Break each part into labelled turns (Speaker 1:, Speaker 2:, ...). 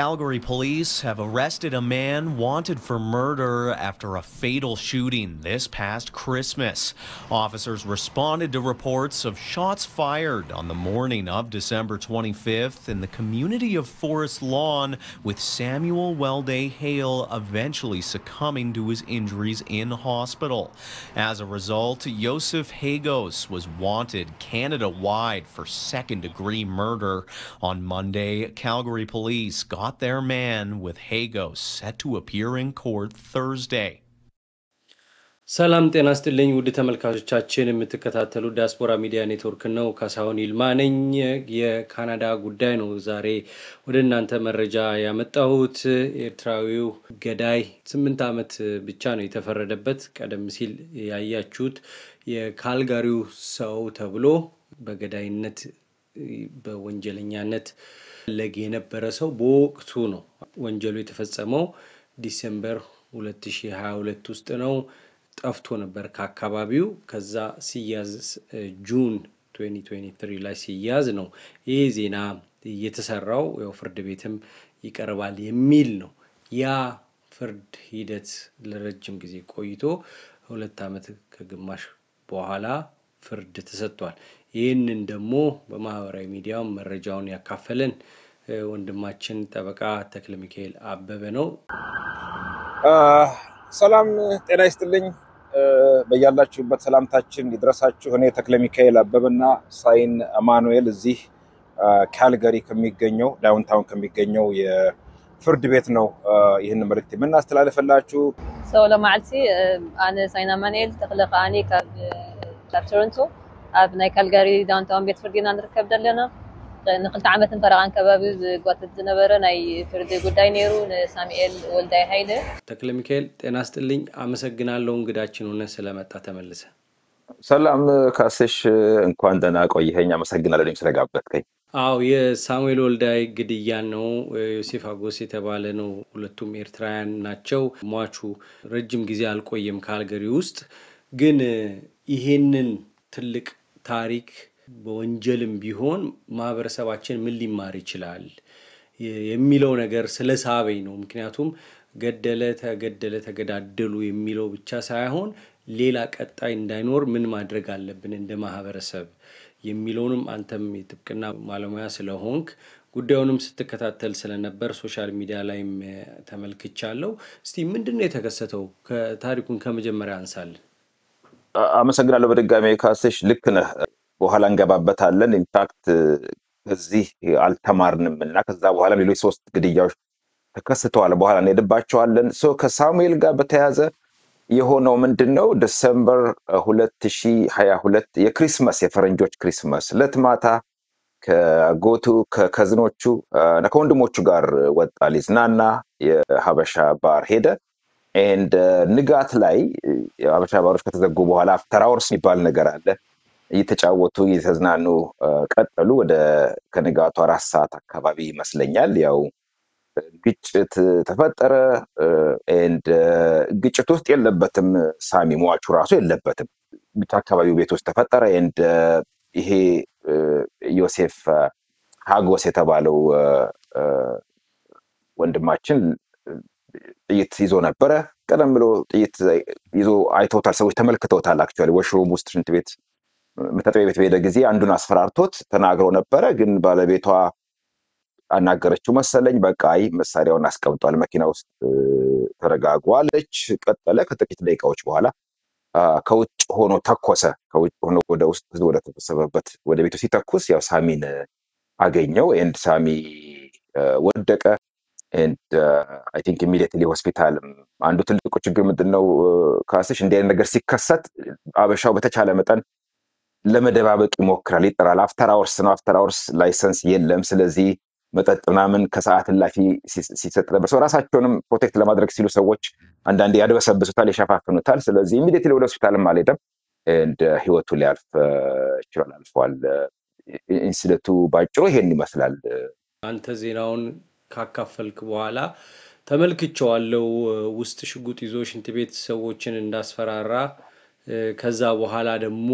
Speaker 1: Calgary police have arrested a man wanted for murder after a fatal shooting this past Christmas. Officers responded to reports of shots fired on the morning of December 25th in the community of Forest Lawn, with Samuel Welde Hale eventually succumbing to his injuries in hospital. As a result, Joseph Hagos was wanted Canada-wide for second-degree murder. On Monday, Calgary police got their man, with Hagos set to appear in court Thursday.
Speaker 2: ሰላም ጤና ይስጥልኝ ውድ ተመልካቾቻችን የምትከታተሉ ዲያስፖራ ሚዲያ ኔትወርክ ነው። ካሳሁን ይልማ ነኝ። የካናዳ ጉዳይ ነው ዛሬ ወደ እናንተ መረጃ ያመጣሁት። ኤርትራዊው ገዳይ 8 ዓመት ብቻ ነው የተፈረደበት። ቀደም ሲል ያያችሁት የካልጋሪው ሰው ተብሎ በገዳይነት በወንጀለኛነት ለጌ የነበረ ሰው በወቅቱ ነው ወንጀሉ የተፈጸመው ዲሴምበር 2022 ውስጥ ነው። ጠፍቶ ነበር ከአካባቢው። ከዛ ሲያዝ ጁን 2023 ላይ ሲያዝ ነው ይሄ ዜና የተሰራው። ያው ፍርድ ቤትም ይቀርባል የሚል ነው። ያ ፍርድ ሂደት ለረጅም ጊዜ ቆይቶ 2 ዓመት ከግማሽ በኋላ ፍርድ ተሰጥቷል። ይሄንን ደግሞ በማህበራዊ ሚዲያው መረጃውን ያካፈለን ወንድማችን ጠበቃ ተክለ ሚካኤል አበበ ነው።
Speaker 3: ሰላም ጤና ይስጥልኝ። በያላችሁበት ሰላምታችን ይድረሳችሁ። እኔ ተክለ ሚካኤል አበበና ሳይን አማኑኤል እዚህ ካልጋሪ ከሚገኘው ዳውንታውን ከሚገኘው የፍርድ ቤት ነው ይሄን መልእክት የምናስተላልፈላችሁ።
Speaker 4: ለማዓልቲ አነ ሳይን አማኑኤል ተክለ ቃኒ ከቶሮንቶ ኣብ ናይ ካልጋሪ ዳውንታውን ቤት ፍርድና ንርከብ ዘለና ንክልተ ዓመት እንፈረቃን ከባቢ ዝጓተት ዝነበረ ናይ ፍርድ ጉዳይ ነይሩ ሳሙኤል ወልዳይ ኃይለ።
Speaker 2: ተክለ ሚካኤል ጤና ይስጥልኝ። አመሰግናለሁ እንግዳችን ሆነ ስለመጣ ተመልሰ።
Speaker 5: ሰላም ካስሽ እንኳን ደህና ቆየኸኝ። አመሰግናለሁ ስለጋበዝከኝ።
Speaker 2: አው የሳሙኤል ወልዳይ ግድያ ነው። ዮሴፍ አጎስ የተባለ ነው። ሁለቱም ኤርትራውያን ናቸው። ሟቹ ረጅም ጊዜ አልቆየም ካልጋሪ ውስጥ። ግን ይሄንን ትልቅ ታሪክ በወንጀልም ቢሆን ማህበረሰባችን ምን ሊማር ይችላል የሚለው ነገር ስለሳበኝ ነው። ምክንያቱም ገደለ ተገዳደሉ የሚለው ብቻ ሳይሆን ሌላ ቀጣይ እንዳይኖር ምን ማድረግ አለብን እንደ ማህበረሰብ የሚለውንም አንተም የጥብቅና ባለሙያ ስለሆንክ ጉዳዩንም ስትከታተል ስለነበር ሶሻል ሚዲያ ላይም ተመልክቻለሁ። እስቲ ምንድነው የተከሰተው? ከታሪኩን ከመጀመሪያ አንሳለን።
Speaker 5: አመሰግናለሁ በድጋሜ ካስሽ። ልክ ነህ። በኋላ እንገባበታለን። ኢንፋክት እዚህ አልተማርንምና ከዛ በኋላ ሌሎች 3 ግድያዎች ተከስተዋል። በኋላ እንሄድባቸዋለን። ከሳሙኤል ጋር በተያያዘ የሆነው ምንድነው? ዲሴምበር 2022 የክሪስማስ የፈረንጆች ክሪስማስ ለትማታ ከጎቱ ከከዝኖቹ ከወንድሞቹ ጋር ወጣ ሊዝናና የሀበሻ ባር ሄደ። and ንጋት ላይ የሀበሻ ባሮች ከተዘጉ በኋላ አፍተር አወርስ የሚባል ነገር አለ። እየተጫወቱ እየተዝናኑ ቀጠሉ። ወደ ከንጋቱ 4 ሰዓት አካባቢ ይመስለኛል ያው ግጭት ተፈጠረ። and ግጭት ውስጥ የለበትም ሳሚ ሟቹ ራሱ የለበትም። ብቻ አካባቢው ቤት ውስጥ ተፈጠረ። and ይሄ ዮሴፍ ሃጎስ የተባለው ወንድማችን ጥይት ይዞ ነበረ። ቀደም ብሎ ጥይት ይዞ አይተውታል፣ ሰዎች ተመልክተውታል። አክቹአሊ ወሽሩም ውስጥ ሽንት ቤት መታጠቢያ ቤት በሄደ ጊዜ አንዱን አስፈራርቶት ተናግሮ ነበረ። ግን ባለቤቷ አናገረችው መሰለኝ። በቃ አይ መሳሪያውን አስቀምጧል መኪና ውስጥ ተረጋግዋለች። ቀጠለ። ከጥቂት ደቂቃዎች በኋላ ከውጭ ሆኖ ተኮሰ። ከውጭ ሆኖ ወደ ውስጥ ወደ ተሰበሰበበት ወደ ቤቱ ሲተኩስ ያው ሳሚን አገኘው። and ሳሚ ወደቀ። and I think immediately hospital አንዱ ትልቁ ችግር ምንድነው ካስሽ እንደ ነገር ሲከሰት አበሻው በተቻለ መጠን ለመደባበቅ ይሞክራል፣ ይጥራል። አፍተር አወርስ ነው፣ አፍተር አወርስ ላይሰንስ የለም። ስለዚህ መጠጥ ምናምን ከሰዓት ላፊ ሲሰጥ ነበር። ራሳቸውንም ፕሮቴክት ለማድረግ ሲሉ ሰዎች አንዳንዴ ያድበሰብሱታል፣ ይሸፋፍኑታል። ስለዚህ immediately ወደ ሆስፒታልም አልሄደም and ህይወቱ ሊያልፍ ይችላል፣ አልፏል። ኢንሲደንቱ ባጭሩ ይሄን ይመስላል።
Speaker 2: አንተ ዜናውን ካካፈልክ በኋላ ተመልክቻለሁ። ውስጥ ሽጉጥ ይዞ ሽንት ቤት ሰዎችን እንዳስፈራራ ከዛ በኋላ ደግሞ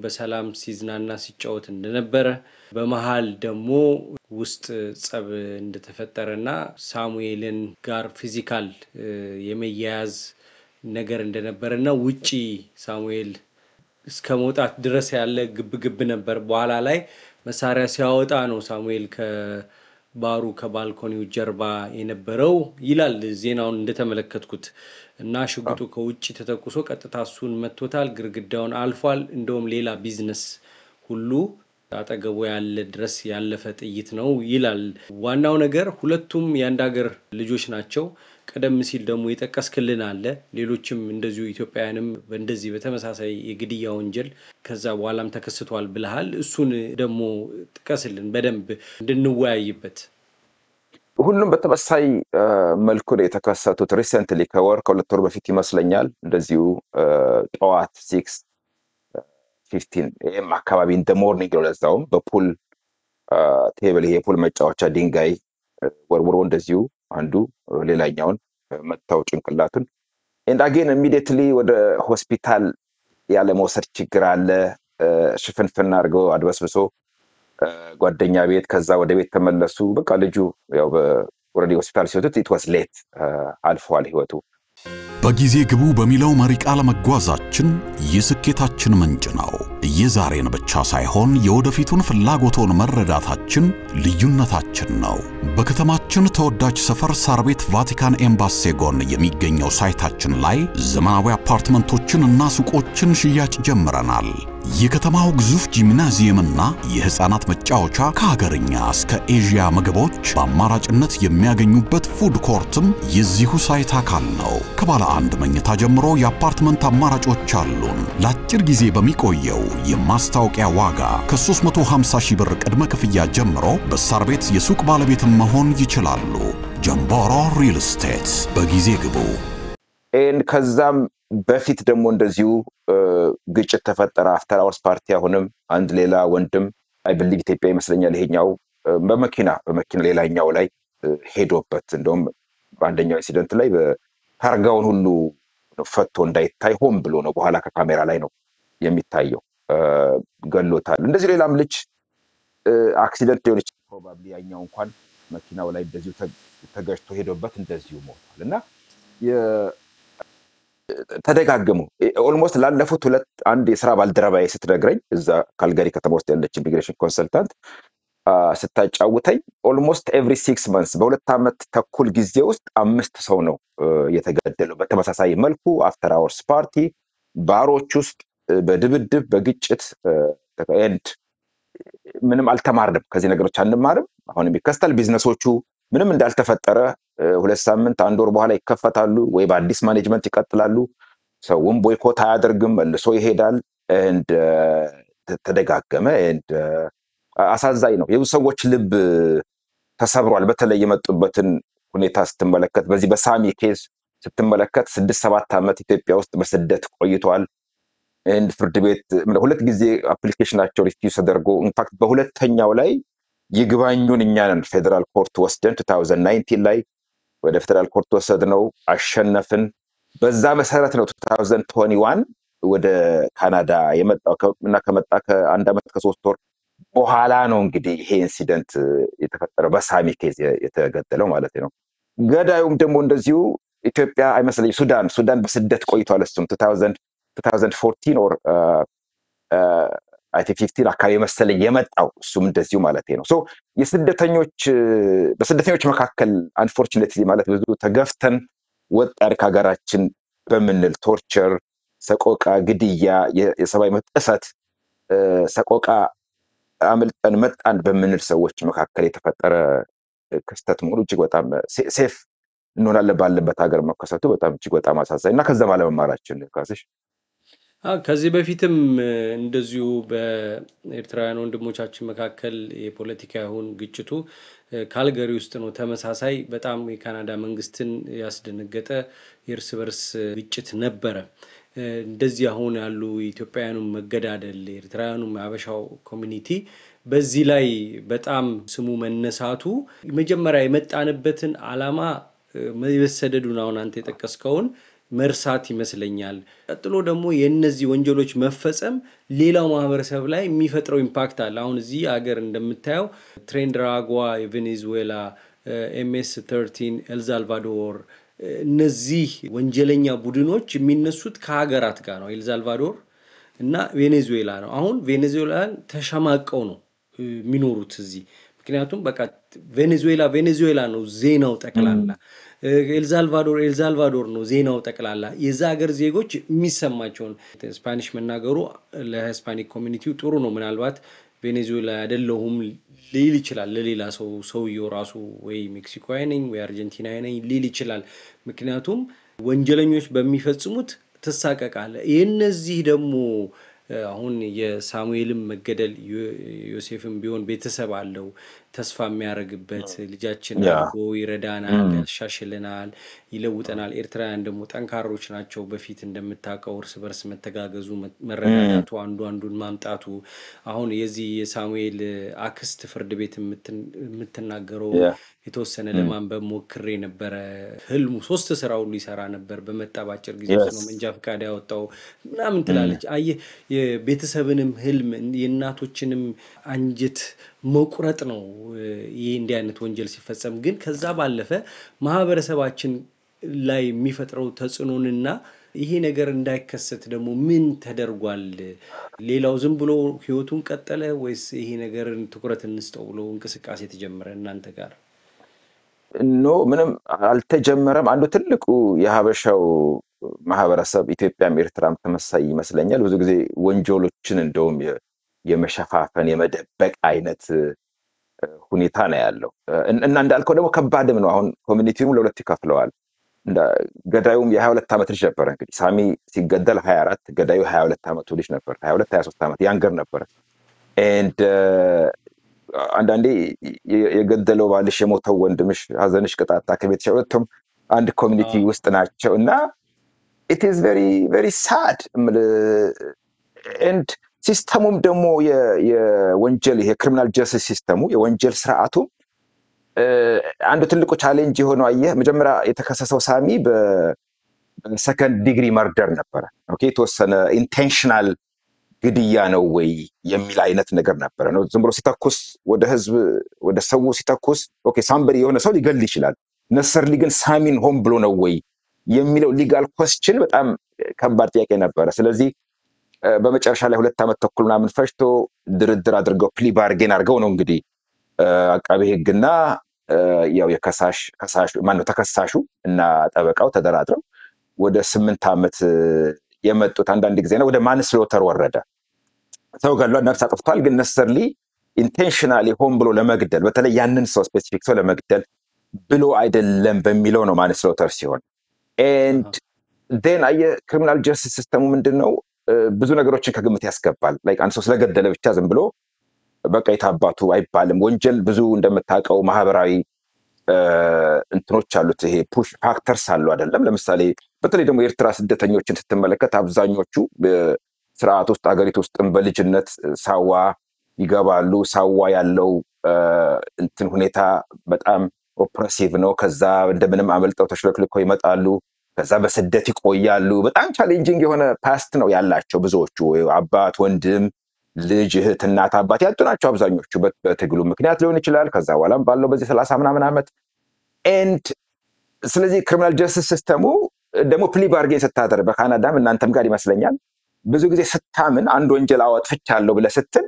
Speaker 2: በሰላም ሲዝናና ሲጫወት እንደነበረ በመሃል ደግሞ ውስጥ ጸብ እንደተፈጠረና ሳሙኤልን ጋር ፊዚካል የመያያዝ ነገር እንደነበረና ውጪ ሳሙኤል እስከ መውጣት ድረስ ያለ ግብ ነበር። በኋላ ላይ መሳሪያ ሲያወጣ ነው ሳሙኤል ከባሩ ከባልኮኒው ጀርባ የነበረው ይላል ዜናውን እንደተመለከትኩት እና ሽጉጡ ከውጪ ተተኩሶ ቀጥታ እሱን መቶታል። ግርግዳውን አልፏል። እንደውም ሌላ ቢዝነስ ሁሉ አጠገቡ ያለ ድረስ ያለፈ ጥይት ነው ይላል። ዋናው ነገር ሁለቱም የአንድ ሀገር ልጆች ናቸው። ቀደም ሲል ደግሞ የጠቀስክልን አለ ሌሎችም እንደዚሁ ኢትዮጵያውያንም በእንደዚህ በተመሳሳይ የግድያ ወንጀል ከዛ በኋላም ተከስቷል ብለሃል። እሱን ደግሞ ጥቀስልን በደንብ እንድንወያይበት።
Speaker 5: ሁሉም በተመሳሳይ መልኩ ነው የተከሰቱት። ሪሰንትሊ ከሁለት ወር በፊት ይመስለኛል እንደዚሁ ጠዋት 6:15 AM አካባቢ ኢን ዘ ሞርኒንግ ነው። ለዛውም በፑል ቴብል ይሄ ፑል መጫወቻ ድንጋይ ወርውሮ እንደዚሁ አንዱ ሌላኛውን መታው ጭንቅላቱን and again immediately ወደ ሆስፒታል ያለ መውሰድ ችግር አለ። ሽፍንፍና አድርገው አድበስብሶ ጓደኛ ቤት ከዛ ወደ ቤት ተመለሱ። በቃ ልጁ ያው ኦሬዲ ሆስፒታል ሲወጡት it was late አልፏል ህይወቱ።
Speaker 6: በጊዜ ግቡ በሚለው መሪ ቃል መጓዛችን የስኬታችን ምንጭ ነው። የዛሬን ብቻ ሳይሆን የወደፊቱን ፍላጎቶን መረዳታችን ልዩነታችን ነው። በከተማችን ተወዳጅ ሰፈር ሳር ቤት ቫቲካን ኤምባሲ ጎን የሚገኘው ሳይታችን ላይ ዘመናዊ አፓርትመንቶችን እና ሱቆችን ሽያጭ ጀምረናል። የከተማው ግዙፍ ጂምናዚየምና የህፃናት መጫወቻ ከሀገርኛ እስከ ኤዥያ ምግቦች በአማራጭነት የሚያገኙበት ፉድ ኮርትም የዚሁ ሳይት አካል ነው። ከባለ አንድ መኝታ ጀምሮ የአፓርትመንት አማራጮች አሉን። ለአጭር ጊዜ በሚቆየው የማስታወቂያ ዋጋ ከ350,000 ብር ቅድመ ክፍያ ጀምሮ በሳር ቤት የሱቅ ባለቤት መሆን ይችላሉ። ጀምቦሮ ሪል ስቴት በጊዜ ግቡ።
Speaker 5: ከዛም በፊት ደግሞ እንደዚሁ ግጭት ተፈጠረ። አፍተር አወርስ ፓርቲ አሁንም አንድ ሌላ ወንድም አይ ቢሊቭ ኢትዮጵያ ይመስለኛል ይሄኛው በመኪና ሌላኛው ላይ ሄዶበት እንደውም በአንደኛው ኢንሲደንት ላይ በታርጋውን ሁሉ ፈቶ እንዳይታይ ሆን ብሎ ነው በኋላ ከካሜራ ላይ ነው የሚታየው ገሎታል። እንደዚህ ሌላም ልጅ አክሲደንት ሊሆን ይችላል ፕሮባብሊ ያኛው እንኳን መኪናው ላይ እንደዚሁ ተገጭቶ ሄዶበት እንደዚሁ ሞቷልና ተደጋገሙ። ኦልሞስት ላለፉት አንድ የሥራ ባልደረባዬ ስትነግረኝ እዛ ካልጋሪ ከተማ ውስጥ ያለች ኢሚግሬሽን ኮንሰልታንት ስታጫውተኝ ኦልሞስት ኤቭሪ 6 months በሁለት ዓመት ተኩል ጊዜ ውስጥ 5 ሰው ነው የተገደለው በተመሳሳይ መልኩ አፍተር አወርስ ፓርቲ ባሮች ውስጥ በድብድብ በግጭት ኤንድ ምንም አልተማርንም ከዚህ ነገሮች አንማርም። አሁንም ይከስታል። ቢዝነሶቹ ምንም እንዳልተፈጠረ 2 ሳምንት አንድ ወር በኋላ ይከፈታሉ ወይ በአዲስ ማኔጅመንት ይቀጥላሉ። ሰውም ቦይኮት አያደርግም መልሶ ይሄዳል and ተደጋገመ and አሳዛኝ ነው። የብዙ ሰዎች ልብ ተሰብሯል። በተለይ የመጡበትን ሁኔታ ስትመለከት በዚህ በሳሚ ኬዝ ስትመለከት 6-7 ዓመት ኢትዮጵያ ውስጥ በስደት ቆይቷል and ፍርድ ቤት ሁለት ጊዜ አፕሊኬሽናቸው ሪፊውዝ ተደርጎ ኢንፋክት በሁለተኛው ላይ ይግባኙን እኛን ፌደራል ኮርት ወስደን 2019 ላይ ወደ ፌደራል ኮርት ወሰድነው አሸነፍን። በዛ መሰረት ነው 2021 ወደ ካናዳ የመጣው እና ከመጣ ከአንድ ዓመት ከ3 ወር በኋላ ነው እንግዲህ ይሄ ኢንሲደንት የተፈጠረው በሳሚ ኬዝ የተገደለው ማለት ነው። ገዳዩም ደግሞ እንደዚሁ ኢትዮጵያ አይመስለኝ ሱዳን በስደት ቆይቷል። እሱም 2014 or I think 15 አካባቢ መሰለኝ የመጣው እሱም እንደዚሁ ማለት ነው። ሶ በስደተኞች መካከል አንፎርቹኔትሊ ማለት ብዙ ተገፍተን ወጣን ከሀገራችን በምንል ቶርቸር፣ ሰቆቃ፣ ግድያ፣ የሰብአዊ መብት ጥሰት ሰቆቃ አመልጠን መጣን በምንል ሰዎች መካከል የተፈጠረ ክስተት መሆኑ እጅግ በጣም ሴፍ እንሆናለን ባለበት ሀገር መከሰቱ በጣም እጅግ በጣም አሳዛኝ እና ከዛ ባለመማራችን ካስሽ
Speaker 2: ከዚህ በፊትም እንደዚሁ በኤርትራውያን ወንድሞቻችን መካከል የፖለቲካ ይሁን ግጭቱ ካልጋሪ ውስጥ ነው ተመሳሳይ በጣም የካናዳ መንግስትን ያስደነገጠ የእርስ በርስ ግጭት ነበረ። እንደዚህ አሁን ያሉ ኢትዮጵያውያኑ መገዳደል ኤርትራውያኑ አበሻው ኮሚኒቲ በዚህ ላይ በጣም ስሙ መነሳቱ መጀመሪያ የመጣንበትን ዓላማ መሰደዱን አሁን አንተ የጠቀስከውን መርሳት ይመስለኛል። ቀጥሎ ደግሞ የእነዚህ ወንጀሎች መፈጸም ሌላው ማህበረሰብ ላይ የሚፈጥረው ኢምፓክት አለ። አሁን እዚህ ሀገር እንደምታየው ትሬንድራጓ የቬኔዙዌላ MS-13 ኤልሳልቫዶር እነዚህ ወንጀለኛ ቡድኖች የሚነሱት ከሀገራት ጋር ነው። ኤልሳልቫዶር እና ቬኔዙዌላ ነው። አሁን ቬኔዙዌላን ተሸማቀው ነው የሚኖሩት እዚህ። ምክንያቱም በቃ ቬኔዙዌላ ነው ዜናው ጠቅላላ፣ ኤልሳልቫዶር ነው ዜናው ጠቅላላ። የዛ ሀገር ዜጎች የሚሰማቸውን ስፓኒሽ መናገሩ ለሂስፓኒክ ኮሚኒቲው ጥሩ ነው። ምናልባት ቬኔዙዌላ አይደለሁም ሊል ይችላል ለሌላ ሰውየው ራሱ ወይ ሜክሲኮዊ ነኝ ወይ አርጀንቲናዊ ነኝ ሊል ይችላል። ምክንያቱም ወንጀለኞች በሚፈጽሙት ተሳቀቃለ። የነዚህ ደግሞ አሁን የሳሙኤልም መገደል ዮሴፍም ቢሆን ቤተሰብ አለው ተስፋ የሚያደርግበት ልጃችን አድጎ ይረዳናል፣ ያሻሽልናል፣ ይለውጠናል። ኤርትራውያን ደግሞ ጠንካሮች ናቸው። በፊት እንደምታውቀው እርስ በርስ መተጋገዙ፣ መረዳዳቱ፣ አንዱን ማምጣቱ። አሁን የዚህ የሳሙኤል አክስት ፍርድ ቤት የምትናገረው የተወሰነ ለማንበብ ሞክሬ ነበረ። ህልሙ 3 ስራ ሁሉ ይሰራ ነበር። በመጣ ባጭር ጊዜ ነው መንጃ ፈቃድ ያወጣው ምናምን ትላለች። አየህ የቤተሰብንም ህልም የእናቶችንም አንጀት መቁረጥ ነው ይሄ እንዲህ አይነት ወንጀል ሲፈጸም። ግን ከዛ ባለፈ ማህበረሰባችን ላይ የሚፈጥረው ተጽዕኖንና ይሄ ነገር እንዳይከሰት ደግሞ ምን ተደርጓል? ሌላው ዝም ብሎ ህይወቱን ቀጠለ ወይስ ይሄ ነገርን ትኩረት እንስጠው ብሎ እንቅስቃሴ ተጀመረ እናንተ ጋር?
Speaker 5: ኖ ምንም አልተጀመረም። አንዱ ትልቁ የሀበሻው ማህበረሰብ ኢትዮጵያም ኤርትራም ተመሳሳይ ይመስለኛል። ብዙ ጊዜ ወንጀሎችን እንደውም የመሸፋፈን የመደበቅ አይነት ሁኔታ ነው ያለው እና እንዳልከው ደግሞ ከባድም ነው። አሁን ኮሚኒቲውም ለሁለት ይከፍለዋል። ገዳዩም የ22 ዓመት ልጅ ነበር። እንግዲህ ሳሚ ሲገደል 24፣ ገዳዩ 22 ዓመቱ ልጅ ነበር። 22 23 ዓመት ያንገር ነበር። ኤንድ አንዳንዴ የገደለው ባልሽ የሞተው ወንድምሽ ሀዘንሽ ቅጣታ ከቤትሽ ሁለቱም አንድ ኮሚኒቲ ውስጥ ናቸው እና it is very very sad and ሲስተሙም ደግሞ የወንጀል ይሄ ክሪሚናል ጀስቲስ ሲስተሙ የወንጀል ስርዓቱ አንዱ ትልቁ ቻሌንጅ የሆነው አየህ መጀመሪያ የተከሰሰው ሳሚ በሰከንድ ዲግሪ መርደር ነበር። ኦኬ የተወሰነ ኢንቴንሽናል ግድያ ነው ወይ የሚል አይነት ነገር ነበር ነው። ዝም ብሎ ሲተኩስ ወደ ህዝብ ወደ ሰው ሲተኩስ ኦኬ ሳምበሪ የሆነ ሰው ሊገል ይችላል። ነሰርሊ ግን ሳሚን ሆም ብሎ ነው ወይ የሚለው ሊጋል ኳስችን በጣም ከባድ ጥያቄ ነበር። ስለዚህ በመጨረሻ ላይ 2 ዓመት ተኩል ምናምን ፈጅቶ ድርድር አድርገው ፕሊ ባርጌን አድርገው ነው እንግዲህ አቃቤ ህግና ያው ተከሳሹ እና ጠበቃው ተደራድረው ወደ 8 ዓመት የመጡት። አንዳንድ ጊዜ ነው ወደ ማንስሎተር ወረደ። ሰው ገሏል፣ ነፍስ አጥፍቷል፣ ግን ነሰርሊ ኢንቴንሽናሊ ሆም ብሎ ለመግደል በተለይ ያንን ሰው ስፔሲፊክ ሰው ለመግደል ብሎ አይደለም በሚለው ነው ማንስሎተር ሲሆን ኤንድ ዴን ክሪሚናል ጀስቲስ ሲስተሙ ምንድነው ብዙ ነገሮችን ከግምት ያስገባል። ላይክ አንድ ሰው ስለገደለ ብቻ ዝም ብሎ በቃ የታባቱ አይባልም። ወንጀል ብዙ እንደምታውቀው ማህበራዊ እንትኖች አሉት። ይሄ ፑሽ ፋክተርስ አሉ አይደለም። ለምሳሌ በተለይ ደግሞ የኤርትራ ስደተኞችን ስትመለከት አብዛኞቹ ስርዓት ውስጥ አገሪቱ ውስጥም በልጅነት ሳዋ ይገባሉ። ሳዋ ያለው እንትን ሁኔታ በጣም ኦፕሬሲቭ ነው። ከዛ እንደምንም አመልጠው ተሽለክልኮ ይመጣሉ። ከዛ በስደት ይቆያሉ። በጣም ቻሌንጂንግ የሆነ ፓስት ነው ያላቸው ብዙዎቹ። አባት፣ ወንድም፣ ልጅ፣ እህት፣ እናት፣ አባት ያጡ ናቸው አብዛኞቹ። በትግሉ ምክንያት ሊሆን ይችላል። ከዛ በኋላም ባለው በዚህ 30 ምናምን ዓመት ኤንድ ስለዚህ ክሪሚናል ጀስቲስ ሲስተሙ ደግሞ ፕሊ ባርጌን ስታደርግ በካናዳም እናንተም ጋር ይመስለኛል ብዙ ጊዜ ስታምን አንድ ወንጀል አጥፍቻለሁ ብለህ ስትል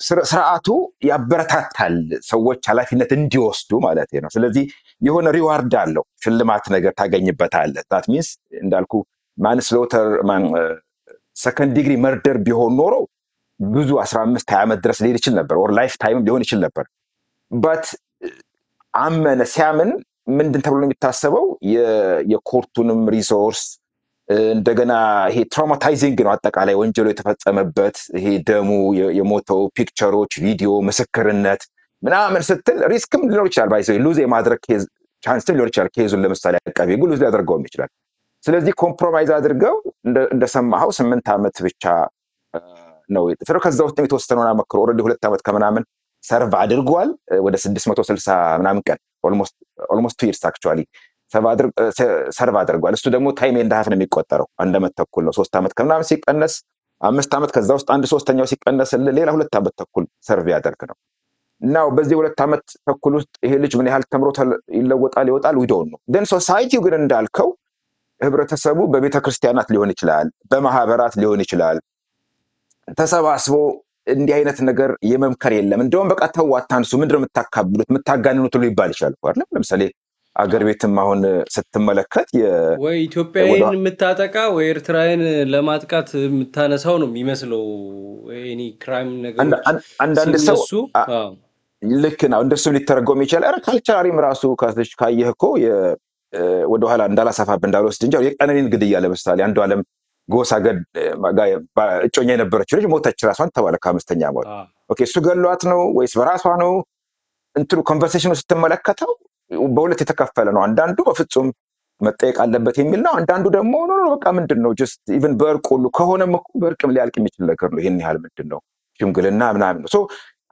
Speaker 5: ስርዓቱ ያበረታታል ሰዎች ኃላፊነት እንዲወስዱ ማለት ነው። ስለዚህ የሆነ ሪዋርድ አለው፣ ሽልማት ነገር ታገኝበታለህ። that means እንዳልኩ ማንስሎተር ሰከንድ ዲግሪ መርደር ቢሆን ኖሮ ብዙ 15 20 ዓመት ድረስ ሊሄድ ይችል ነበር፣ ኦር ላይፍ ታይም ሊሆን ይችል ነበር። በት አመነ ሲያምን ምንድን ተብሎ የሚታሰበው የኮርቱንም ሪሶርስ እንደገና ይሄ ትራውማታይዚንግ ነው አጠቃላይ ወንጀሉ የተፈጸመበት ይሄ ደሙ የሞተው ፒክቸሮች፣ ቪዲዮ፣ ምስክርነት ምናምን ስትል ሪስክም ሊኖር ይችላል። ባይዘው ሉዝ የማድረግ ቻንስም ሊኖር ይችላል። ኬዙን ለምሳሌ አቃቤ ሕጉ ሉዝ ሊያደርገውም ይችላል። ስለዚህ ኮምፕሮማይዝ አድርገው እንደሰማኸው 8 ዓመት ብቻ ነው የተሰራው። ከዛ ውስጥ የተወሰነውን አመክሮ ኦልሬዲ 2 ዓመት ከምናምን ሰርቭ አድርጓል። ወደ 660 ምናምን ቀን ኦልሞስት 2 years actually ሰርቭ አድርጓል። እሱ ደግሞ ታይም ኤንድ ሃፍ ነው የሚቆጠረው። 1 ዓመት ተኩል ነው 3 ዓመት ከምናምን ሲቀነስ 5 ዓመት ከዛ ውስጥ 1/3 ሲቀነስ ሌላ 2 ዓመት ተኩል ሰርቭ ያደርግ ነው። ናው በዚህ 2 ዓመት ተኩል ውስጥ ይሄ ልጅ ምን ያህል ተምሮ ይለወጣል ይወጣል ዊዶው ነው። ደን ሶሳይቲው ግን እንዳልከው ህብረተሰቡ በቤተክርስቲያናት ሊሆን ይችላል፣ በማህበራት ሊሆን ይችላል ተሰባስቦ እንዲህ አይነት ነገር የመምከር የለም። እንደውም በቃ ተው አታንሱ፣ ምንድነው የምታካብሉት የምታጋንኑት ሁሉ ይባል ይችላል አይደል? ለምሳሌ አገር ቤትም አሁን ስትመለከት
Speaker 2: ወይ ኢትዮጵያዊን የምታጠቃ ወይ ኤርትራዊን ለማጥቃት የምታነሳው ነው የሚመስለው ኤኒ ክራይም ነገሮች
Speaker 5: አንዳንድ ሰው ልክ ነው እንደሱ ሊተረጎም ይችላል። ካልቸራሊም ራሱ ካየህ እኮ ወደ ኋላ እንዳላሰፋብ እንዳልወስድ እንጂ የቀነኒን ግድያ ለምሳሌ አንዱ ዓለም ጎሳ እጮኛ የነበረችው ልጅ ሞተች ራሷን ተባለ ከ5ኛ ዓመት። ኦኬ እሱ ገሏት ነው ወይስ በራሷ ነው? እንትኑ ኮንቨርሴሽኑ ስትመለከተው በሁለት የተከፈለ ነው። አንዳንዱ በፍጹም መጠየቅ አለበት የሚል ነው። አንዳንዱ ደግሞ ነው በቃ ምንድነው ጀስት ኢቭን በእርቅ ሁሉ ከሆነም እኮ በእርቅም ሊያልቅ የሚችል ነገር ነው። ይሄን ያህል ምንድነው ሽምግልና ምናምን ነው። ሶ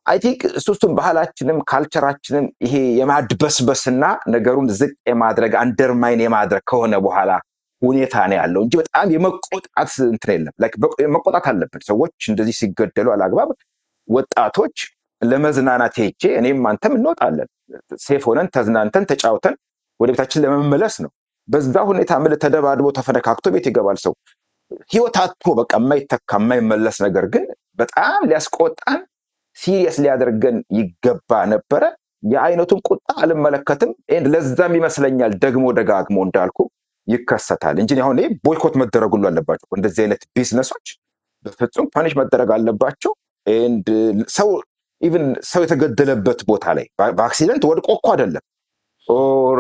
Speaker 5: አይ ቲንክ እሱም ባህላችንም ካልቸራችንም ይሄ የማድበስበስና ነገሩን ዝቅ የማድረግ አንደርማይን የማድረግ ከሆነ በኋላ ሁኔታ ነው ያለው እንጂ በጣም የመቆጣት እንትን የለም። ላይክ መቆጣት አለበት። ሰዎች እንደዚህ ሲገደሉ አላግባብ ወጣቶች ለመዝናናት ሄጄ እኔም አንተም እንወጣለን ሴፍ ሆነን ተዝናንተን ተጫውተን ወደ ቤታችን ለመመለስ ነው። በዛ ሁኔታ ምን ተደባድቦ ተፈነካክቶ ቤት ይገባል ሰው ህይወት አጥቶ በቃ የማይተካ የማይመለስ ነገር ግን በጣም ሊያስቆጣን ሲሪየስ ሊያደርገን ይገባ ነበረ። የአይነቱን ቁጣ አልመለከትም። ለዛም ይመስለኛል ደግሞ ደጋግሞ እንዳልኩ ይከሰታል እንጂ አሁን ቦይኮት መደረግ ሁሉ አለባቸው። እንደዚህ አይነት ቢዝነሶች በፍጹም ፓኒሽ መደረግ አለባቸው። ሰው ኢቭን ሰው የተገደለበት ቦታ ላይ በአክሲደንት ወድቆ እኮ አይደለም ኦር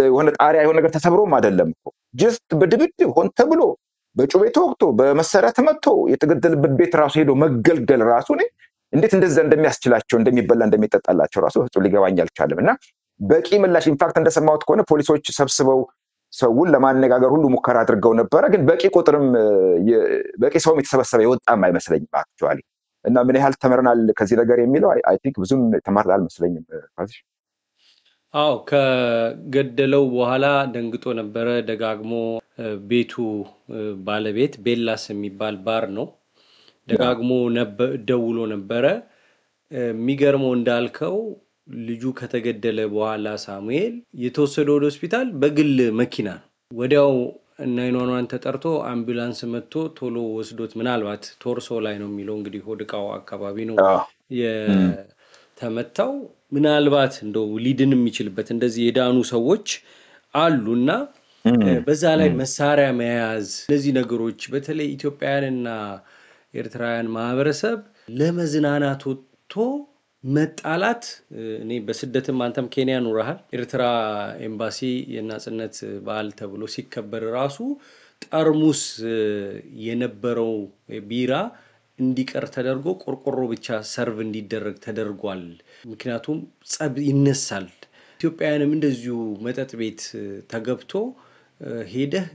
Speaker 5: የሆነ ጣሪያ የሆነ ነገር ተሰብሮም አይደለም እኮ ጀስት በድብድብ ሆን ተብሎ በጩቤ ተወግቶ በመሳሪያ ተመቶ የተገደለበት ቤት ራሱ ሄዶ መገልገል ራሱ እንዴት እንደዛ እንደሚያስችላቸው እንደሚበላ እንደሚጠጣላቸው ራሱ ፍጹም ሊገባኝ አልቻለም። እና በቂ ምላሽ ኢንፋክት እንደሰማሁት ከሆነ ፖሊሶች ሰብስበው ሰውን ለማነጋገር ሁሉ ሙከራ አድርገው ነበረ። ግን በቂ ቁጥርም በቂ ሰውም የተሰበሰበ የወጣም አይመስለኝም አክቹአሊ። እና ምን ያህል ተመረናል ከዚህ ነገር የሚለው አይ ቲንክ ብዙም ተማርናል አልመስለኝም።
Speaker 2: አዎ ከገደለው በኋላ ደንግጦ ነበረ። ደጋግሞ ቤቱ ባለቤት ቤላስ የሚባል ባር ነው ደጋግሞ ደውሎ ነበረ። የሚገርመው እንዳልከው ልጁ ከተገደለ በኋላ ሳሙኤል የተወሰደው ወደ ሆስፒታል በግል መኪና ነው። ወዲያው 911 ተጠርቶ አምቡላንስ መጥቶ ቶሎ ወስዶት ምናልባት ቶርሶ ላይ ነው የሚለው እንግዲህ ሆድቃው አካባቢ ነው የተመታው። ምናልባት እንደው ሊድን የሚችልበት እንደዚህ የዳኑ ሰዎች አሉና በዛ ላይ መሳሪያ መያዝ እነዚህ ነገሮች በተለይ ኢትዮጵያውያንና ኤርትራውያን ማህበረሰብ ለመዝናናት ወጥቶ መጣላት እኔ በስደትም አንተም ኬንያ ኑረሃል። ኤርትራ ኤምባሲ የናጽነት በዓል ተብሎ ሲከበር ራሱ ጠርሙስ የነበረው ቢራ እንዲቀር ተደርጎ ቆርቆሮ ብቻ ሰርቭ እንዲደረግ ተደርጓል። ምክንያቱም ጸብ ይነሳል። ኢትዮጵያውያንም እንደዚሁ መጠጥ ቤት ተገብቶ ሄደህ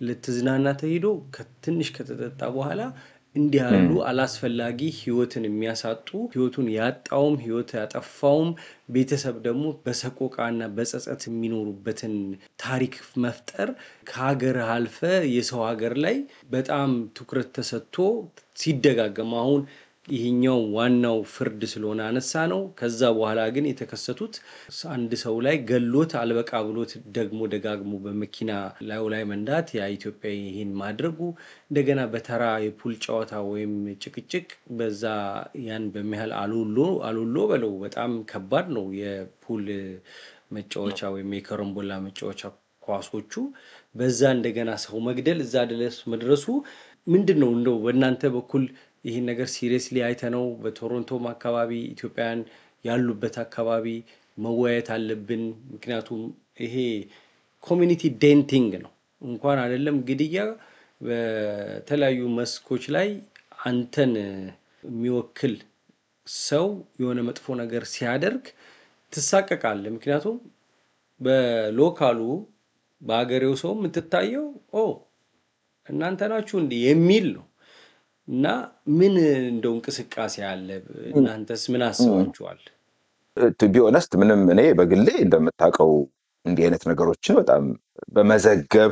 Speaker 2: ለተዝናና ተሄዶ ከትንሽ ከተጠጣ በኋላ እንዲያሉ አላስፈላጊ ህይወትን የሚያሳጡ ህይወቱን ያጣውም ህይወት ያጠፋውም ቤተሰብ ደግሞ በሰቆቃና በጸጸት የሚኖሩበትን ታሪክ መፍጠር ከሀገር አልፈ የሰው ሀገር ላይ በጣም ትኩረት ተሰጥቶ ሲደጋገም አሁን ይሄኛው ዋናው ፍርድ ስለሆነ አነሳ ነው። ከዛ በኋላ ግን የተከሰቱት አንድ ሰው ላይ ገሎት አልበቃ ብሎት ደግሞ ደጋግሞ በመኪና ላይ መንዳት ያ ኢትዮጵያ ይሄን ማድረጉ እንደገና በተራ የፑል ጨዋታ ወይም ጭቅጭቅ በዛ ያን በሚያህል አሉሎ በለው በጣም ከባድ ነው። የፑል መጫወቻ ወይም የከረምቦላ መጫወቻ ኳሶቹ በዛ እንደገና ሰው መግደል እዛ ድረስ መድረሱ ምንድነው እንደው በእናንተ በኩል ይሄን ነገር ሲሪየስሊ አይተነው በቶሮንቶም አካባቢ ኢትዮጵያውያን ያሉበት አካባቢ መወያየት አለብን። ምክንያቱም ይሄ ኮሚኒቲ ዴንቲንግ ነው እንኳን አይደለም ግድያ በተለያዩ መስኮች ላይ አንተን የሚወክል ሰው የሆነ መጥፎ ነገር ሲያደርግ ትሳቀቃለህ። ምክንያቱም በሎካሉ በአገሬው ሰው የምትታየው እናንተ ናችሁ እንዴ የሚል ነው። እና ምን እንደው እንቅስቃሴ አለ? እናንተስ ምን አስባችኋል?
Speaker 5: ቱ ቢ ኦነስት ምንም እኔ በግሌ እንደምታውቀው እንዲህ አይነት ነገሮችን በጣም በመዘገብ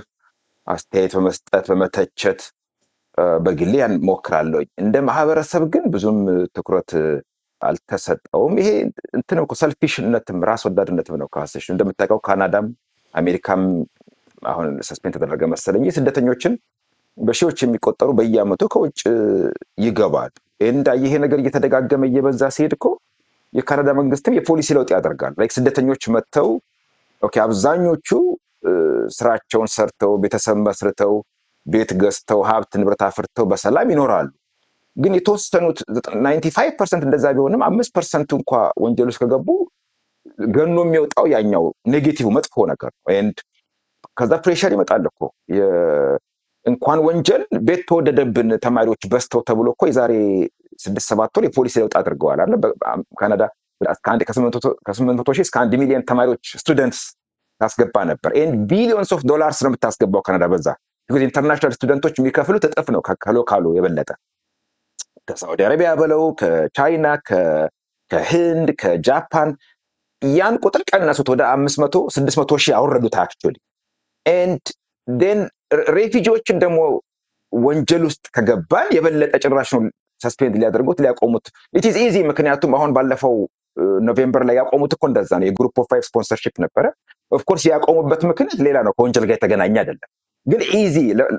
Speaker 5: አስተያየት በመስጠት በመተቸት በግሌ ያን ሞክራለሁ። እንደ ማህበረሰብ ግን ብዙም ትኩረት አልተሰጠውም። ይሄ እንትን እኮ ሰልፊሽነትም ራስ ወዳድነትም ነው። ካሰሽ እንደምታውቀው ካናዳም አሜሪካም አሁን ሰስፔንድ ተደረገ መሰለኝ ስደተኞችን በሺዎች የሚቆጠሩ በየአመቱ ከውጭ ይገባል። ይሄ ነገር እየተደጋገመ እየበዛ ሲሄድ እኮ የካናዳ መንግስትም የፖሊሲ ለውጥ ያደርጋል። ላይክ ስደተኞች መጥተው ኦኬ አብዛኞቹ ስራቸውን ሰርተው ቤተሰብ መስርተው ቤት ገዝተው ሀብት ንብረት አፍርተው በሰላም ይኖራሉ። ግን የተወሰኑት 95% እንደዛ ቢሆንም 5% እንኳ ወንጀል ውስጥ ከገቡ ገኖ የሚወጣው ያኛው ኔጌቲቭ መጥፎ ነገር ኤንድ ከዛ ፕሬሸር ይመጣል እኮ እንኳን ወንጀል ቤት ተወደደብን ተማሪዎች በስተው ተብሎ እኮ የዛሬ 6-7 ወር የፖሊሲ ለውጥ አድርገዋል አይደል? በካናዳ ከ800 ሺህ እስከ 1 ሚሊዮን ተማሪዎች ስቱደንትስ ታስገባ ነበር ኤንድ ቢሊዮንስ ኦፍ ዶላርስ ነው የምታስገባው ካናዳ በዛ because ኢንተርናሽናል ስቱደንቶች የሚከፍሉት እጥፍ ነው ከሎካሉ የበለጠ ከሳውዲ አረቢያ በለው ከቻይና ከህንድ ከጃፓን ያን ቁጥር ቀነሱት ወደ 500-600 ሺህ አወረዱት actually and then ሬፊጂዎችን ደግሞ ወንጀል ውስጥ ከገባን የበለጠ ጭራሽ ነው ሰስፔንድ ሊያደርጉት ሊያቆሙት it is easy ምክንያቱም አሁን ባለፈው ኖቬምበር ላይ ያቆሙት እኮ እንደዛ ነው የግሩፕ ኦፍ 5 ስፖንሰርሺፕ ነበረ ኦፍ ኮርስ ያቆሙበት ምክንያት ሌላ ነው ከወንጀል ጋር የተገናኘ አይደለም ግን ኢዚ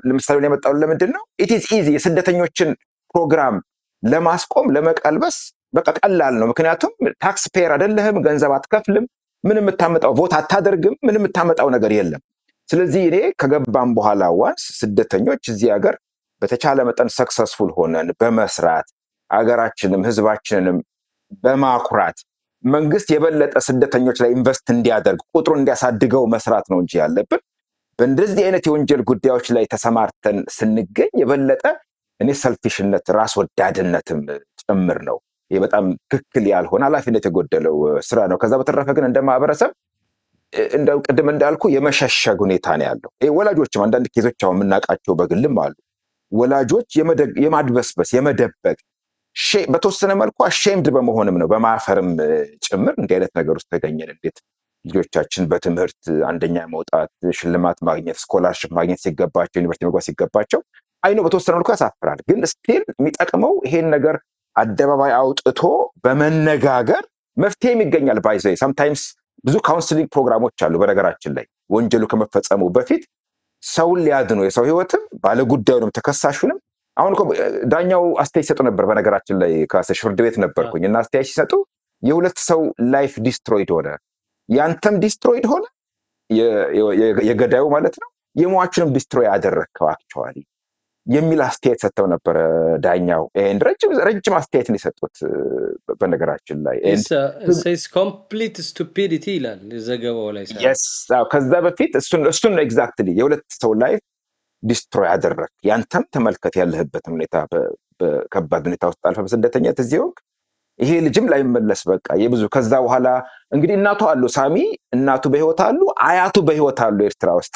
Speaker 5: ለምሳሌ የመጣው ለምንድን ነው it is easy የስደተኞችን ፕሮግራም ለማስቆም ለመቀልበስ በቃ ቀላል ነው ምክንያቱም ታክስ ፔየር አይደለህም ገንዘብ አትከፍልም ምንም የምታመጣው ቮት አታደርግም ምንም የምታመጣው ነገር የለም ስለዚህ እኔ ከገባም በኋላ ዋንስ ስደተኞች እዚህ ሀገር በተቻለ መጠን ሰክሰስፉል ሆነን በመስራት አገራችንም ህዝባችንንም በማኩራት መንግስት የበለጠ ስደተኞች ላይ ኢንቨስት እንዲያደርግ ቁጥሩን እንዲያሳድገው መስራት ነው እንጂ ያለብን በእንደዚህ አይነት የወንጀል ጉዳዮች ላይ ተሰማርተን ስንገኝ የበለጠ እኔ ሰልፊሽነት ራስ ወዳድነትም ጭምር ነው ይሄ በጣም ትክክል ያልሆነ ኃላፊነት የጎደለው ስራ ነው ከዛ በተረፈ ግን እንደ ማህበረሰብ እንደው ቀደም እንዳልኩ የመሸሸግ ሁኔታ ነው ያለው ወላጆችም አንዳንድ ኬዞች አሁን የምናውቃቸው በግልም አሉ ወላጆች የማድበስበስ የመደበቅ በተወሰነ መልኩ አሼምድ በመሆንም ነው በማፈርም ጭምር እንዲህ አይነት ነገር ውስጥ ተገኘን እንዴት ልጆቻችን በትምህርት አንደኛ መውጣት ሽልማት ማግኘት ስኮላርሺፕ ማግኘት ሲገባቸው ዩኒቨርሲቲ መግባት ሲገባቸው አይኖ በተወሰነ መልኩ ያሳፍራል ግን ስቲል የሚጠቅመው ይሄን ነገር አደባባይ አውጥቶ በመነጋገር መፍትሄ ይገኛል ባይዘ sometimes ብዙ ካውንስሊንግ ፕሮግራሞች አሉ በነገራችን ላይ ወንጀሉ ከመፈጸሙ በፊት ሰውን ሊያድኑ የሰው ህይወትም ባለጉዳዩንም ተከሳሹንም አሁን እኮ ዳኛው አስተያየት ሲሰጡ ነበር በነገራችን ላይ ካሰሽ ፍርድ ቤት ነበርኩኝ እና አስተያየት ሲሰጡ የሁለት ሰው ላይፍ ዲስትሮይድ ሆነ ያንተም ዲስትሮይድ ሆነ የገዳዩ ማለት ነው የሟቹንም ዲስትሮይ አደረከው actually የሚል አስተያየት ሰጥተው ነበር ዳኛው and ረጅም አስተያየት ነው የሰጡት በነገራችን ላይ
Speaker 2: says complete stupidity ይላል ዘገባው ላይ
Speaker 5: yes ከዛ በፊት እሱን ኤግዛክትሊ የሁለት ሰው ላይፍ ዲስትሮይ አደረክ ያንተም ተመልከት ያለህበት ሁኔታ በከባድ ሁኔታ ውስጥ አልፈ በስደተኛ ተዚው ይሄ ልጅም ላይ መለስ በቃ የብዙ ከዛ በኋላ እንግዲህ እናቱ አሉ ሳሚ እናቱ በህይወት አሉ አያቱ በህይወት አሉ ኤርትራ ውስጥ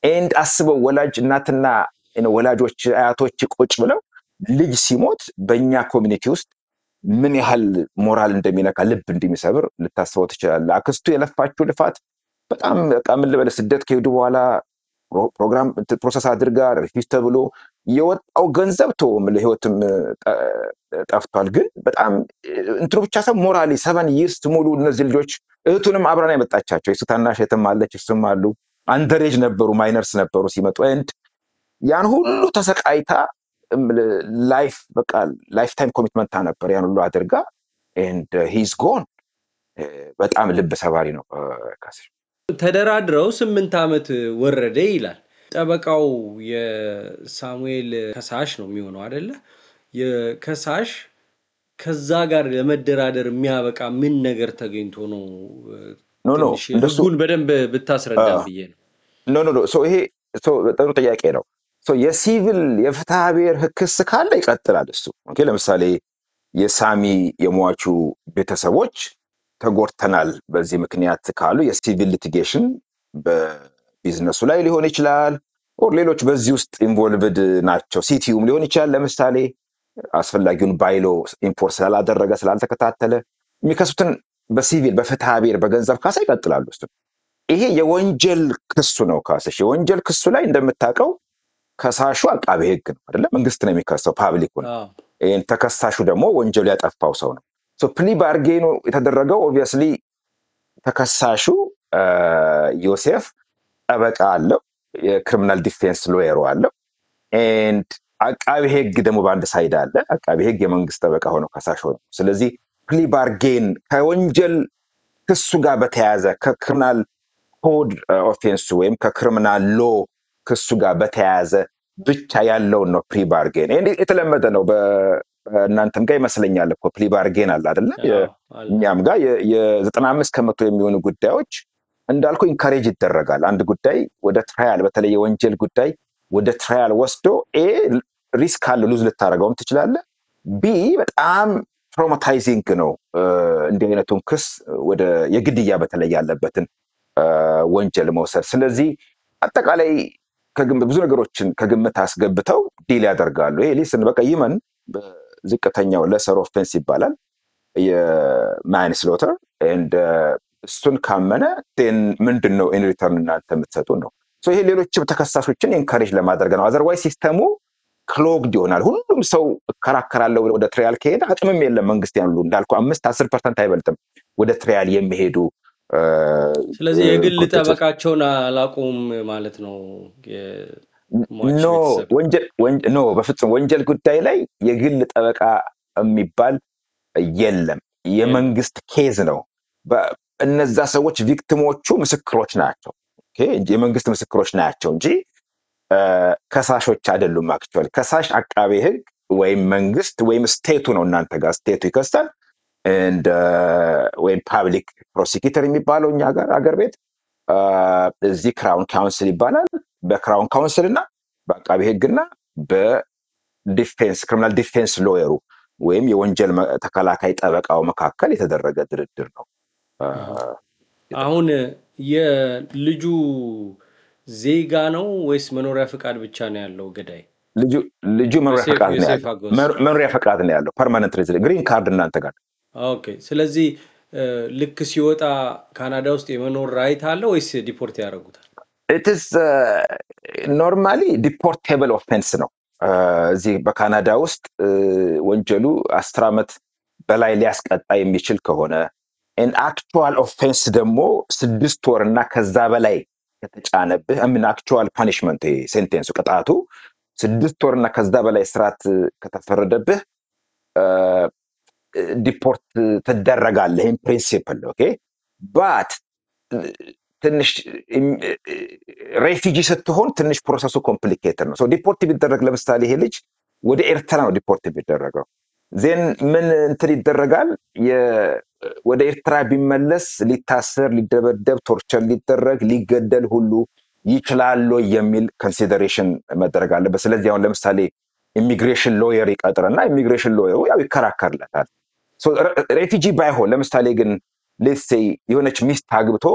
Speaker 5: and አስበው ወላጅ እናትና ወላጆች አያቶች ቁጭ ብለው ልጅ ሲሞት በእኛ ኮሚኒቲ ውስጥ ምን ያህል ሞራል እንደሚነካ ልብ እንደሚሰብር ልታስበው ትችላለህ አክስቱ የለፋችው ልፋት በጣም ቃምን ለበለ ስደት ከሄዱ በኋላ ፕሮግራም ፕሮሰስ አድርጋ ሪፊውዝ ተብሎ የወጣው ገንዘብ ተወም ለህይወትም ጠፍቷል ግን በጣም እንትሩ ብቻ ሰው ሞራሊ 7 years ሙሉ እነዚህ ልጆች እህቱንም አብራና የመጣቻቸው የሱታናሽ የተማለች እሱም አሉ አንደሬጅ ነበሩ ማይነርስ ነበሩ ሲመጡ and ያን ሁሉ ተሰቃይታ ላይፍ በቃ ላይፍ ታይም ኮሚትመንት ነበር ያን ሁሉ አድርጋ and he's gone በጣም ልብ ሰባሪ ነው ካሰሽ
Speaker 2: ተደራድረው 8 አመት ወረደ ይላል ጠበቃው የሳሙኤል ከሳሽ ነው የሚሆነው አይደለ የከሳሽ ከዛ ጋር ለመደራደር የሚያበቃ ምን ነገር ተገኝቶ ነው
Speaker 5: ኖ
Speaker 2: እንደሱን በደንብ ብታስረዳም ብዬ ነው
Speaker 5: ኖ ሶ ይሄ ሶ ጥሩ ጥያቄ ነው ሶ የሲቪል የፍትሐ ብሔር ክስ ካለ ይቀጥላል እሱ ኦኬ ለምሳሌ የሳሚ የሟቹ ቤተሰቦች ተጎርተናል በዚህ ምክንያት ካሉ የሲቪል ሊቲጌሽን በቢዝነሱ ላይ ሊሆን ይችላል ኦር ሌሎች በዚህ ውስጥ ኢንቮልቭድ ናቸው ሲቲዩም ሊሆን ይችላል ለምሳሌ አስፈላጊውን ባይሎ ኢንፎርስ ስላላደረገ ስላልተከታተለ የሚከሱትን በሲቪል በፍትሐ ብሔር በገንዘብ ካሳ ይቀጥላሉ እሱ ይሄ የወንጀል ክሱ ነው ካስሽ የወንጀል ክሱ ላይ እንደምታውቀው ከሳሹ አቃቤ ህግ ነው አይደለ መንግስት ነው የሚከሰው ፓብሊክ ነው ይሄን ተከሳሹ ደግሞ ወንጀል ያጠፋው ሰው ነው ሶ ፕሊ ባርጌኑ የተደረገው ኦብቪየስሊ ተከሳሹ ዮሴፍ ጠበቃ አለው የክሪሚናል ዲፌንስ ሎየሩ አለው and አቃቤ ህግ ደግሞ በአንድ ሳይድ አለ አቃቤ ህግ የመንግስት ጠበቃ ሆኖ ከሳሽ ሆኖ ስለዚህ ፕሊ ባርጌን ከወንጀል ክሱ ጋር በተያያዘ ከክሪሚናል ኮድ ኦፌንስ ወይም ከክሪሚናል ሎ ክሱ ጋር በተያያዘ ብቻ ያለው ነው ፕሪ ባርጌን እንዴ የተለመደ ነው በእናንተም ጋር ይመስለኛል እኮ ፕሪ ባርጌን አለ አይደለ እኛም ጋር የ95% የሚሆኑ ጉዳዮች እንዳልኩ ኢንካሬጅ ይደረጋል አንድ ጉዳይ ወደ ትራያል በተለይ የወንጀል ጉዳይ ወደ ትራያል ወስዶ ሪስክ አለ ሉዝ ልታረጋውም ትችላለህ ቢ በጣም ትራውማታይዚንግ ነው እንደ አይነቱን ክስ ወደ የግድያ በተለይ ያለበትን ወንጀል መውሰድ ስለዚህ አጠቃላይ ብዙ ነገሮችን ከግምት አስገብተው ዲል ያደርጋሉ ይሄ ሊስን በቃ ይመን በዝቅተኛው ለሰር ኦፌንስ ይባላል የማንስሎተር and እሱን ካመነ then ምንድነው ኢን ሪተርን እናንተ የምትሰጡ ነው ሶ ይሄ ሌሎችም ተከሳሾችን ኢንካሬጅ ለማድረግ ነው አዘርዋይስ ሲስተሙ ክሎግድ ይሆናል ሁሉም ሰው ከራከራለው ወደ ትራያል ከሄደ አቅምም የለም መንግስት ያሉ እንዳልኩ 5-10% አይበልጥም ወደ ትራያል የሚሄዱ
Speaker 2: ስለዚህ የግል ጠበቃቸውን አላቆም ማለት ነው
Speaker 5: ኖ በፍጹም ወንጀል ጉዳይ ላይ የግል ጠበቃ የሚባል የለም የመንግስት ኬዝ ነው እነዛ ሰዎች ቪክቲሞቹ ምስክሮች ናቸው ኦኬ የመንግስት ምስክሮች ናቸው እንጂ ከሳሾች አይደሉም አክቹአሊ ከሳሽ አቃቤ ህግ ወይም መንግስት ወይም ስቴቱ ነው እናንተ ጋር ስቴቱ ይከሳል and when public prosecutor የሚባለው እኛ ጋር አገር ቤት እዚህ ክራውን ካውንስል ይባላል በክራውን ካውንስል እና በአቃቤ ህግና በዲፌንስ ክሪሚናል ዲፌንስ ሎየሩ ወይም የወንጀል ተከላካይ ጠበቃው መካከል የተደረገ ድርድር ነው
Speaker 2: አሁን የልጁ ዜጋ ነው ወይስ መኖሪያ ፍቃድ ብቻ ነው ያለው ገዳይ
Speaker 5: ልጁ መኖሪያ ፍቃድ ነው ያለው ፐርማነንት ሬዚደንት ግሪን ካርድ እናንተ ጋር
Speaker 2: ኦኬ ስለዚህ ልክ ሲወጣ ካናዳ ውስጥ የመኖር ራይት አለ ወይስ ዲፖርት ያደርጉታል
Speaker 5: it is normally deportable offense ነው እዚህ በካናዳ ውስጥ ወንጀሉ 10 አመት በላይ ሊያስቀጣ የሚችል ከሆነ an actual offense ደግሞ 6 ወርና ከዛ በላይ ከተጫነብህ actual punishment sentence ቅጣቱ 6 ወርና ከዛ በላይ ስራት ከተፈረደብህ ዲፖርት ተደረጋለህ in principle okay but ትንሽ ሬፊጂ ስትሆን ትንሽ ፕሮሰሱ ኮምፕሊኬትድ ነው ሶ ዲፖርት ቢደረግ ለምሳሌ ይሄ ልጅ ወደ ኤርትራ ነው ዲፖርት ቢደረገው ዜን ምን እንትን ይደረጋል ወደ ኤርትራ ቢመለስ ሊታሰር ሊደበደብ ቶርቸር ሊደረግ ሊገደል ሁሉ ይችላል የሚል ኮንሲደሬሽን መደረግ አለበት ስለዚህ አሁን ለምሳሌ ኢሚግሬሽን ሎየር ይቀጥርና ኢሚግሬሽን ሎየሩ ያው ይከራከርለታል ሶ ሬፊጂ ባይሆን ለምሳሌ ግን ሌትስ ሴይ የሆነች ሚስት አግብቶ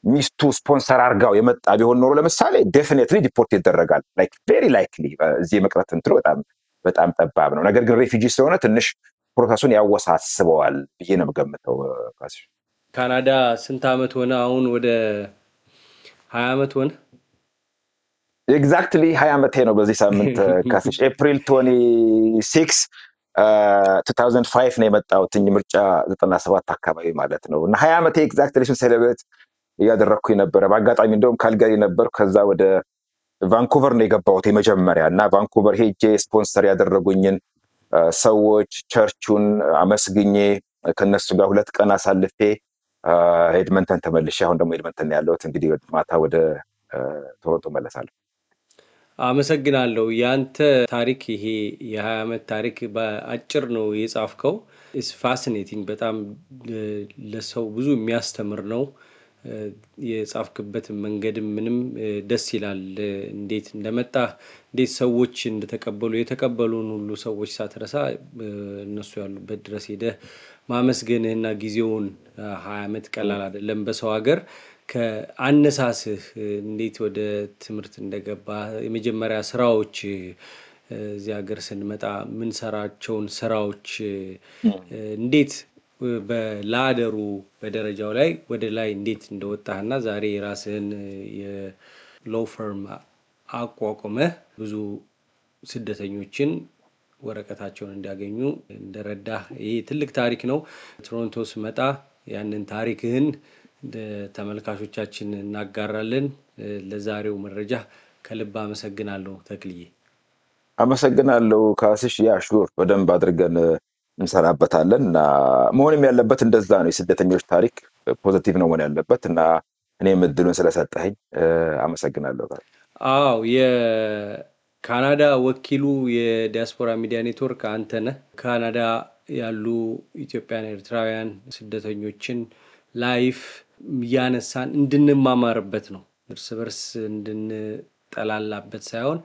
Speaker 5: ሚስቱ ስፖንሰር አርጋው የመጣ ቢሆን ኖሮ ለምሳሌ ዴፊኒትሊ ዲፖርት ይደረጋል ላይክ ቬሪ ላይክሊ እዚህ መቅረት እንትሮ በጣም ጠባብ ነው ነገር ግን ሬፊጂ ስለሆነ ትንሽ ፕሮሰሱን ያወሳስበዋል ብዬ ነው የምገምተው
Speaker 2: ካናዳ ስንት አመት ሆነ አሁን ወደ 20 አመት ሆነ
Speaker 5: ኤግዛክትሊ 20 አመት ነው በዚህ ሳምንት ካስሽ ኤፕሪል 26 2005 ነው የመጣሁት ምርጫ 97 አካባቢ ማለት ነው እና 20 አመት ኤግዛክትሊ ሴሌብሬት ያደረኩኝ ነበር በአጋጣሚ እንደውም ካልጋሪ ነበር ከዛ ወደ ቫንኩቨር ነው የገባሁት የመጀመሪያና ቫንኩቨር ሄጄ ስፖንሰር ያደረጉኝን ሰዎች ቸርቹን አመስግኜ ከነሱ ጋር 2 ቀን አሳልፌ ኤድመንተን ተመልሼ አሁን ደግሞ ኤድመንተን ያለሁት እንግዲህ ማታ ወደ ቶሮንቶ መለሳለሁ
Speaker 2: አመሰግናለሁ ያንተ ታሪክ ይሄ የ20 አመት ታሪክ በአጭር ነው የጻፍከው is fascinating በጣም ለሰው ብዙ የሚያስተምር ነው የጻፍክበት መንገድ ምንም ደስ ይላል እንዴት እንደመጣ እንዴት ሰዎች እንደተቀበሉ የተቀበሉን ሁሉ ሰዎች ሳትረሳ እነሱ ያሉበት ድረስ ሄደ ማመስገንህና ጊዜውን 20 አመት ቀላል አይደለም በሰው ሀገር ከአነሳስህ እንዴት ወደ ትምርት እንደገባ የመጀመሪያ ስራዎች እዚህ ሀገር ስንመጣ ምን ሰራቸውን ስራዎች እንዴት በላደሩ በደረጃው ላይ ወደ ላይ እንዴት እንደወጣህና ዛሬ ራስህን የሎው ፈርም አቋቁመህ ብዙ ስደተኞችን ወረቀታቸውን እንዲያገኙ እንደረዳህ ይሄ ትልቅ ታሪክ ነው። ቶሮንቶ ስመጣ ያንን ታሪክህን ተመልካቾቻችን እናጋራለን። ለዛሬው መረጃ ከልብ አመሰግናለሁ ተክልዬ።
Speaker 5: አመሰግናለሁ ካስሽ። ያ ሹር በደንብ አድርገን እንሰራበታለን እና መሆንም ያለበት እንደዛ ነው። የስደተኞች ታሪክ ፖዚቲቭ ነው መሆን ያለበት እና እኔም እድሉን ስለሰጠኸኝ አመሰግናለሁ።
Speaker 2: አዎ የካናዳ ወኪሉ የዲያስፖራ ሚዲያ ኔትወርክ አንተ ነህ። ካናዳ ያሉ ኢትዮጵያን ኤርትራውያን ስደተኞችን ላይፍ ያነሳን እንድንማማርበት ነው። እርስ በርስ እንድንጠላላበት ሳይሆን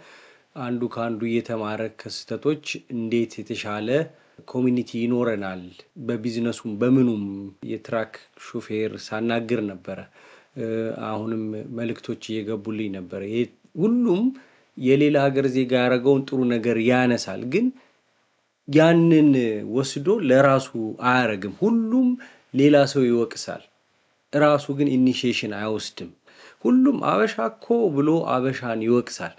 Speaker 2: አንዱ ካንዱ እየተማረ ከስተቶች እንዴት የተሻለ ኮሚኒቲ ይኖረናል። በቢዝነሱም በምኑም የትራክ ሹፌር ሳናግር ነበር። አሁንም መልእክቶች እየገቡልኝ ነበር። ሁሉም የሌላ ሀገር ዜጋ ያደረገውን ጥሩ ነገር ያነሳል፣ ግን ያንን ወስዶ ለራሱ አያረግም። ሁሉም ሌላ ሰው ይወቅሳል፣ ራሱ ግን ኢኒሺዬሽን አይወስድም። ሁሉም አበሻኮ ብሎ አበሻን ይወቅሳል።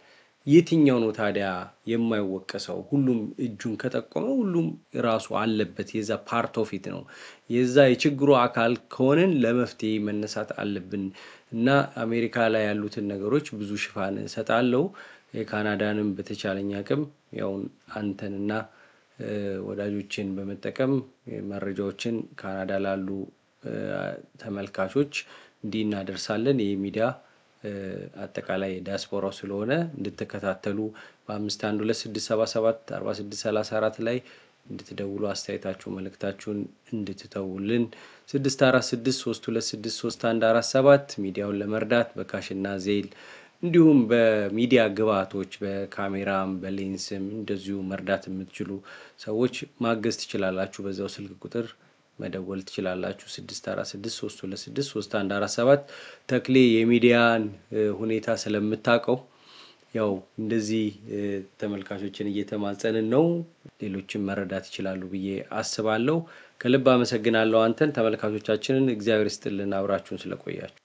Speaker 2: የትኛው ነው ታዲያ የማይወቀሰው? ሁሉም እጁን ከጠቆመ ሁሉም ራሱ አለበት። የዛ ፓርት ኦፍ ኢት ነው። የዛ የችግሩ አካል ከሆነን ለመፍትሄ መነሳት አለብን እና አሜሪካ ላይ ያሉትን ነገሮች ብዙ ሽፋን ሰጣለው። የካናዳንም በተቻለኝ አቅም ያው አንተንና ወዳጆችን በመጠቀም መረጃዎችን ካናዳ ላሉ ተመልካቾች እንዲናደርሳለን። የሚዲያ አጠቃላይ ዲያስፖራው ስለሆነ እንድትከታተሉ በ512677 4634 ላይ እንድትደውሉ አስተያየታችሁ መልእክታችሁን እንድትተውልን 6463263147 ሚዲያውን ለመርዳት በካሽና ዜል እንዲሁም በሚዲያ ግብአቶች በካሜራም በሌንስም እንደዚሁ መርዳት የምትችሉ ሰዎች ማገዝ ትችላላችሁ። በዛው ስልክ ቁጥር መደወል ትችላላችሁ 6463263147 ተክሌ የሚዲያን ሁኔታ ስለምታቀው ያው እንደዚህ ተመልካቾችን እየተማጸንን ነው። ሌሎችም መረዳት ይችላሉ ብዬ አስባለሁ። ከልብ አመሰግናለሁ አንተን። ተመልካቾቻችንን እግዚአብሔር ይስጥልን አብራችሁን ስለቆያችሁ።